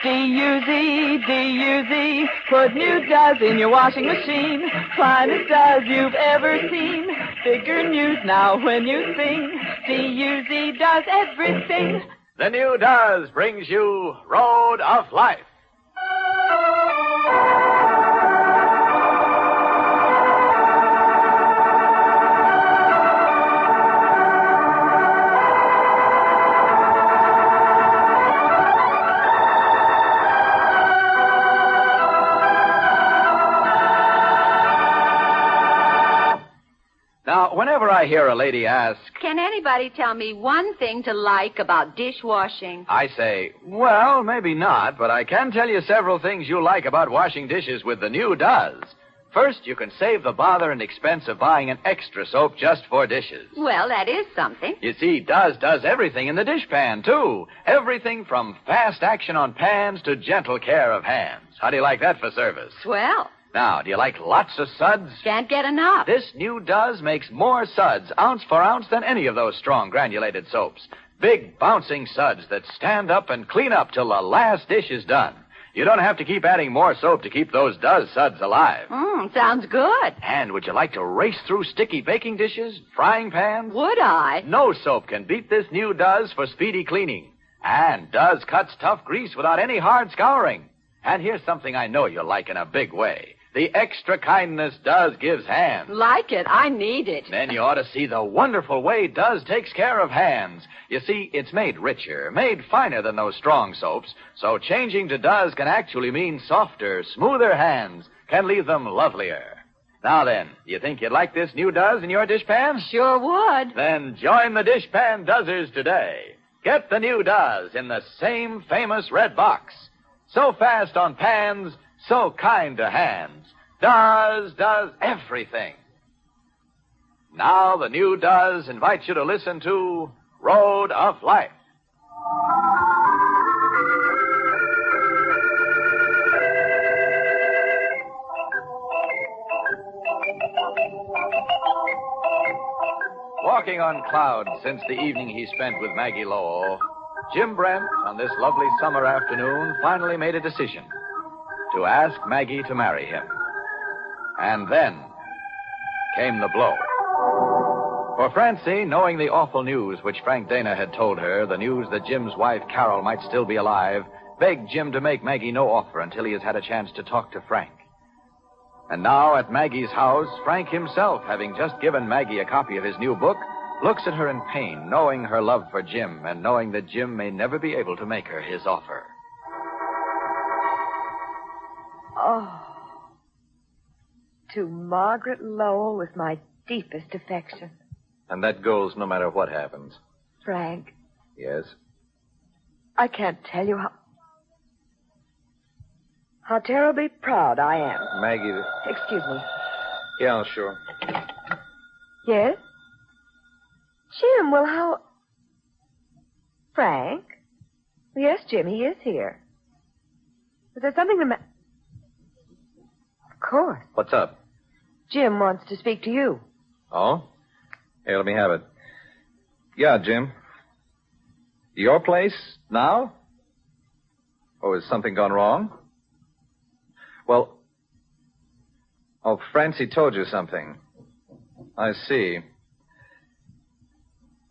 D-U-Z, D-U-Z, put new Does in your washing machine. Finest Does you've ever seen. Bigger news now when you sing. D-U-Z does everything. The new Does brings you Road of Life. Now, whenever I hear a lady ask, "Can anybody tell me one thing to like about dishwashing?" I say, well, maybe not, but I can tell you several things you like about washing dishes with the new Does. First, you can save the bother and expense of buying an extra soap just for dishes. Well, that is something. You see, Does does everything in the dishpan, too. Everything from fast action on pans to gentle care of hands. How do you like that for service? Swell. Now, do you like lots of suds? Can't get enough. This new Does makes more suds, ounce for ounce, than any of those strong granulated soaps. Big, bouncing suds that stand up and clean up till the last dish is done. You don't have to keep adding more soap to keep those Does suds alive. Sounds good. And would you like to race through sticky baking dishes, frying pans? Would I? No soap can beat this new Does for speedy cleaning. And Does cuts tough grease without any hard scouring. And here's something I know you'll like in a big way. The extra kindness Does gives hands. Like it. I need it. Then you ought to see the wonderful way Does takes care of hands. You see, it's made richer, made finer than those strong soaps, so changing to Does can actually mean softer, smoother hands, can leave them lovelier. Now then, you think you'd like this new Does in your dishpan? Sure would. Then join the dishpan Doesers today. Get the new Does in the same famous red box. So fast on pans, so kind to hands. Does everything. Now the new Does invites you to listen to Road of Life. Walking on clouds since the evening he spent with Maggie Lowell, Jim Brent, on this lovely summer afternoon, finally made a decision to ask Maggie to marry him. And then came the blow. For Francie, knowing the awful news which Frank Dana had told her, the news that Jim's wife, Carol, might still be alive, begged Jim to make Maggie no offer until he has had a chance to talk to Frank. And now, at Maggie's house, Frank himself, having just given Maggie a copy of his new book, looks at her in pain, knowing her love for Jim and knowing that Jim may never be able to make her his offer. Oh, to Margaret Lowell with my deepest affection. And that goes no matter what happens. Frank. Yes? I can't tell you how terribly proud I am. Maggie. Excuse me. Yeah, sure. Yes? Jim, well, how... Frank? Yes, Jim, he is here. Is there something the matter? Of course. What's up? Jim wants to speak to you. Oh? Here, let me have it. Yeah, Jim. Your place? Now? Oh, has something gone wrong? Well... Oh, Francie told you something. I see.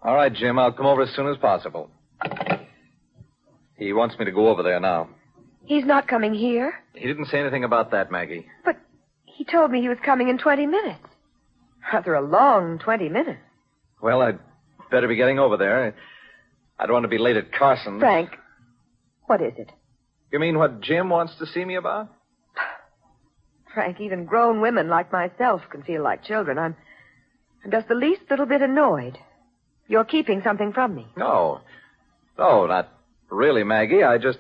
All right, Jim, I'll come over as soon as possible. He wants me to go over there now. He's not coming here? He didn't say anything about that, Maggie. But he told me he was coming in 20 minutes. Rather a long 20 minutes. Well, I'd better be getting over there. I don't want to be late at Carson's. Frank, what is it? You mean what Jim wants to see me about? Frank, even grown women like myself can feel like children. I'm just the least little bit annoyed. You're keeping something from me. No. No, not really, Maggie. I just...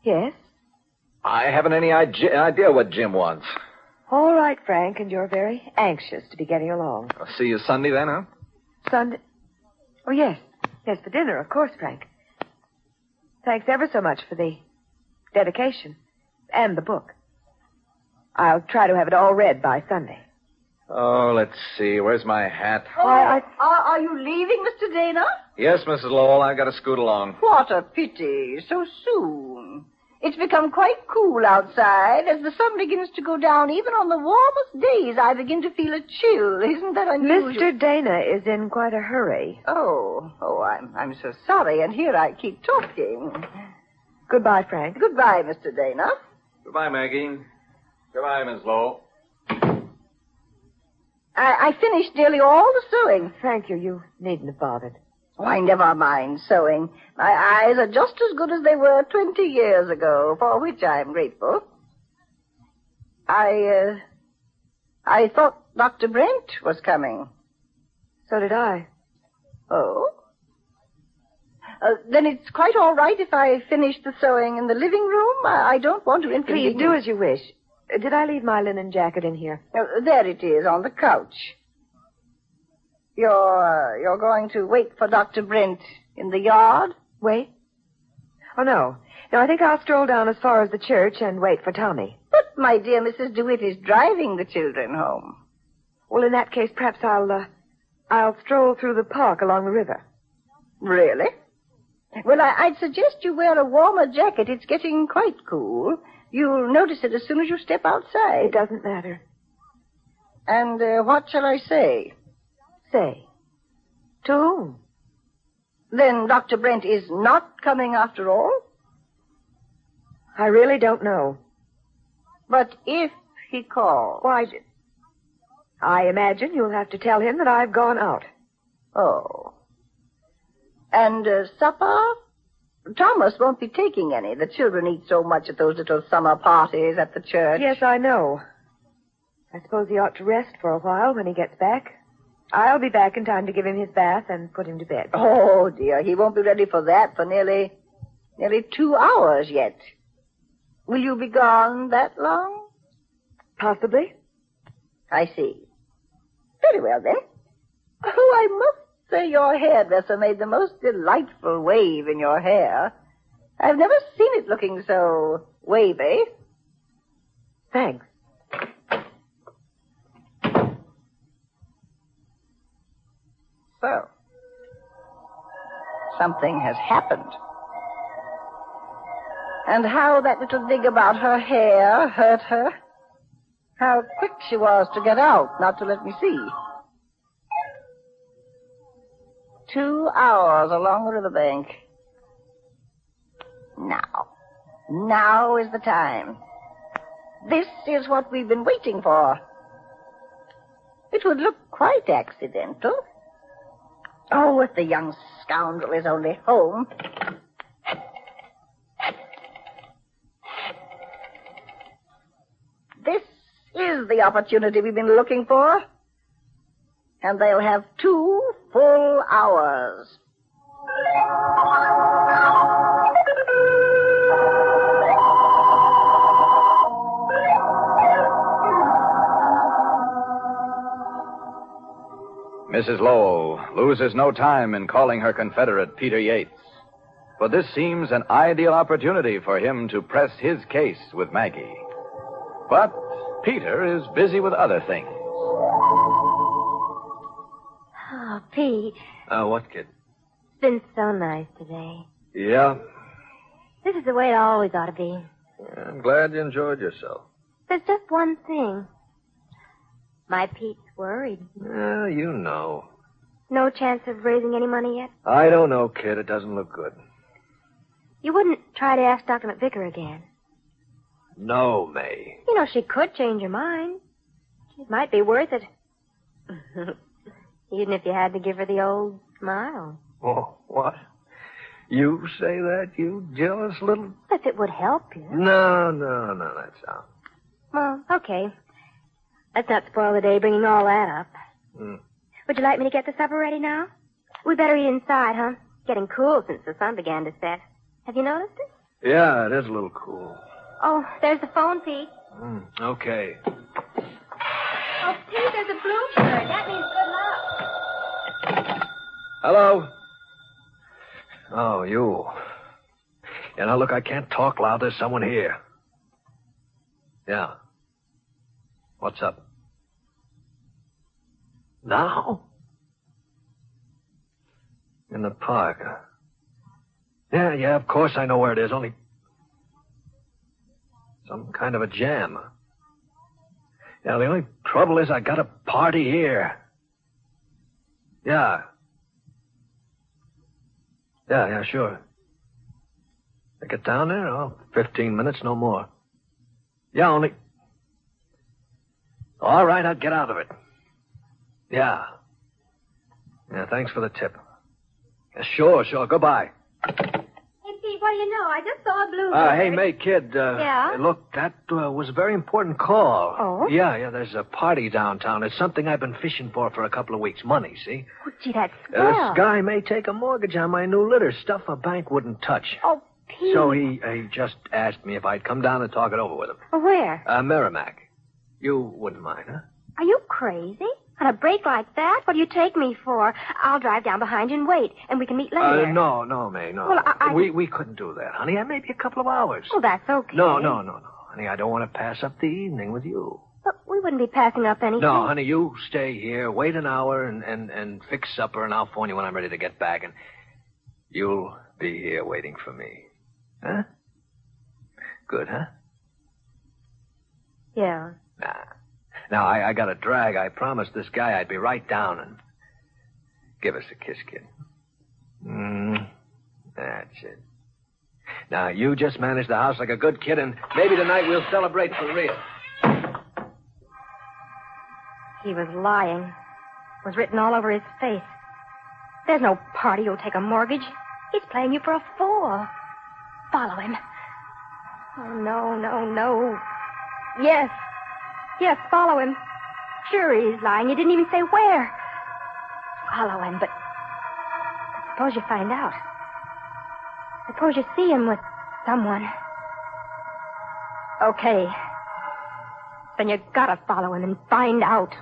Yes? I haven't any idea what Jim wants. All right, Frank, and you're very anxious to be getting along. I'll see you Sunday then, huh? Sunday? Oh, yes. Yes, for dinner, of course, Frank. Thanks ever so much for the dedication and the book. I'll try to have it all read by Sunday. Oh, let's see. Where's my hat? Are you leaving, Mr. Dana? Yes, Mrs. Lowell, I gotta scoot along. What a pity. So soon. It's become quite cool outside. As the sun begins to go down, even on the warmest days, I begin to feel a chill. Isn't that unusual? Mr. Dana is in quite a hurry. Oh, I'm so sorry, and here I keep talking. Goodbye, Frank. Goodbye, Mr. Dana. Goodbye, Maggie. Goodbye, Miss Lowell. I finished nearly all the sewing. Thank you. You needn't have bothered. Oh, I never mind sewing. My eyes are just as good as they were 20 years ago, for which I am grateful. I thought Dr. Brent was coming. So did I. Oh? Then it's quite all right if I finish the sewing in the living room. I don't want to inconvenience. Please do as you wish. Did I leave my linen jacket in here? There it is, on the couch. You're going to wait for Dr. Brent in the yard? Wait? Oh, no. No, I think I'll stroll down as far as the church and wait for Tommy. But, my dear Mrs. DeWitt is driving the children home. Well, in that case, perhaps I'll stroll through the park along the river. Really? Well, I'd suggest you wear a warmer jacket. It's getting quite cool. You'll notice it as soon as you step outside. It doesn't matter. And what shall I say? Say. To whom? Then Dr. Brent is not coming after all? I really don't know. But if he calls... Why, I imagine you'll have to tell him that I've gone out. Oh. And supper? Thomas won't be taking any. The children eat so much at those little summer parties at the church. Yes, I know. I suppose he ought to rest for a while when he gets back. I'll be back in time to give him his bath and put him to bed. Oh, dear. He won't be ready for that for nearly 2 hours yet. Will you be gone that long? Possibly. I see. Very well, then. Oh, I must say your hairdresser made the most delightful wave in your hair. I've never seen it looking so wavy. Thanks. So, something has happened. And how that little dig about her hair hurt her. How quick she was to get out, not to let me see. 2 hours along the riverbank. Now is the time. This is what we've been waiting for. It would look quite accidental. Oh, if the young scoundrel is only home. This is the opportunity we've been looking for. And they'll have 2 full hours. Mrs. Lowell loses no time in calling her confederate, Peter Yates, for this seems an ideal opportunity for him to press his case with Maggie. But Peter is busy with other things. Oh, Pete. What, kid? It's been so nice today. Yeah? This is the way it always ought to be. I'm glad you enjoyed yourself. There's just one thing. My Pete's worried. Yeah, you know. No chance of raising any money yet? I don't know, kid. It doesn't look good. You wouldn't try to ask Dr. McVicker again? No, May. You know, she could change her mind. It might be worth it. Even if you had to give her the old smile. Oh, what? You say that, you jealous little... If it would help you. No, that's out. Well, okay. Let's not spoil the day bringing all that up. Would you like me to get the supper ready now? We better eat inside, huh? Getting cool since the sun began to set. Have you noticed it? Yeah, it is a little cool. Oh, there's the phone, Pete. Okay. Oh, Pete, there's a bluebird. That means good luck. Hello? Oh, you. Yeah, now look, I can't talk loud. There's someone here. Yeah. What's up? Now? In the park. Yeah, of course I know where it is. Only some kind of a jam. Yeah, the only trouble is I got a party here. Yeah, sure. I get down there, 15 minutes, no more. Yeah, only... All right, I'll get out of it. Yeah, thanks for the tip. Yeah, sure. Goodbye. Hey, Pete, what do you know? I just saw a blue. Hey, May, kid. Yeah? Look, that was a very important call. Oh? Yeah, there's a party downtown. It's something I've been fishing for a couple of weeks. Money, see? Oh, gee, that's swell. This guy may take a mortgage on my new litter, stuff a bank wouldn't touch. Oh, Pete. So he just asked me if I'd come down and talk it over with him. Well, where? Merrimack. You wouldn't mind, huh? Are you crazy? On a break like that? What do you take me for? I'll drive down behind you and wait, and we can meet later. No, May, no. Well, We couldn't do that, honey. Maybe a couple of hours. Well, that's okay. No. Honey, I don't want to pass up the evening with you. But we wouldn't be passing up anything. No, honey, you stay here, wait an hour, and fix supper, and I'll phone you when I'm ready to get back, and you'll be here waiting for me. Huh? Good, huh? Yeah. Nah. Now, I got a drag. I promised this guy I'd be right down and give us a kiss, kid. That's it. Now, you just manage the house like a good kid, and maybe tonight we'll celebrate for real. He was lying. It was written all over his face. There's no party who'll take a mortgage. He's playing you for a fool. Follow him. Oh, no. Yes, follow him. Sure, he's lying. You didn't even say where. Follow him, but suppose you find out. Suppose you see him with someone. Okay. Then you gotta follow him and find out.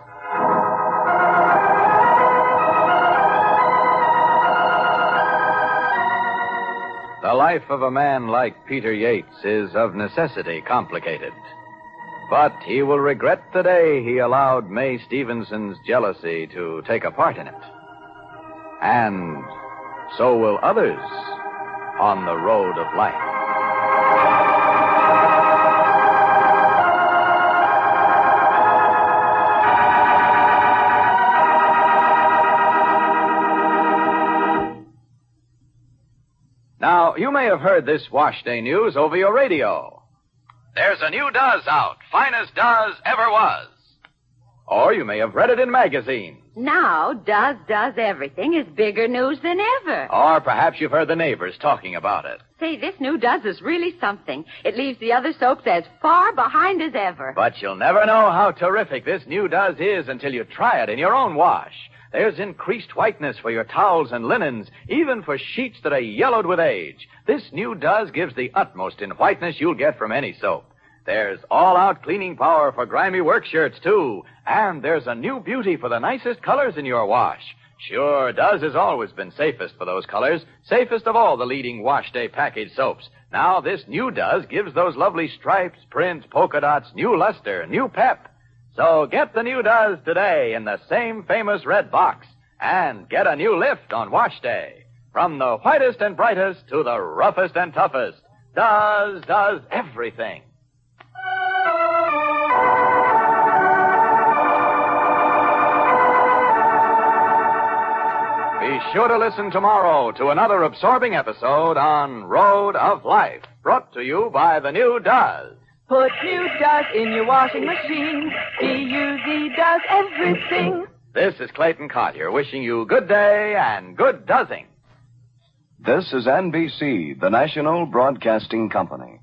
The life of a man like Peter Yates is of necessity complicated. But he will regret the day he allowed May Stevenson's jealousy to take a part in it. And so will others on the road of life. Now, you may have heard this wash day news over your radio. There's a new Duz out, finest Duz ever was. Or you may have read it in magazines. Now, Duz Does Everything is bigger news than ever. Or perhaps you've heard the neighbors talking about it. Say, this new Duz is really something. It leaves the other soaps as far behind as ever. But you'll never know how terrific this new Duz is until you try it in your own wash. There's increased whiteness for your towels and linens, even for sheets that are yellowed with age. This new Duz gives the utmost in whiteness you'll get from any soap. There's all-out cleaning power for grimy work shirts, too. And there's a new beauty for the nicest colors in your wash. Sure, Duz has always been safest for those colors, safest of all the leading wash day package soaps. Now this new Duz gives those lovely stripes, prints, polka dots, new luster, new pep. So get the new Duz today in the same famous red box and get a new lift on wash day. From the whitest and brightest to the roughest and toughest, Duz does everything. Be sure to listen tomorrow to another absorbing episode on Road of Life, brought to you by the new Duz. Put new Duz in your washing machine. D-U-Z does everything. This is Clayton Collier wishing you good day and good Duzzing. This is NBC, the National Broadcasting Company.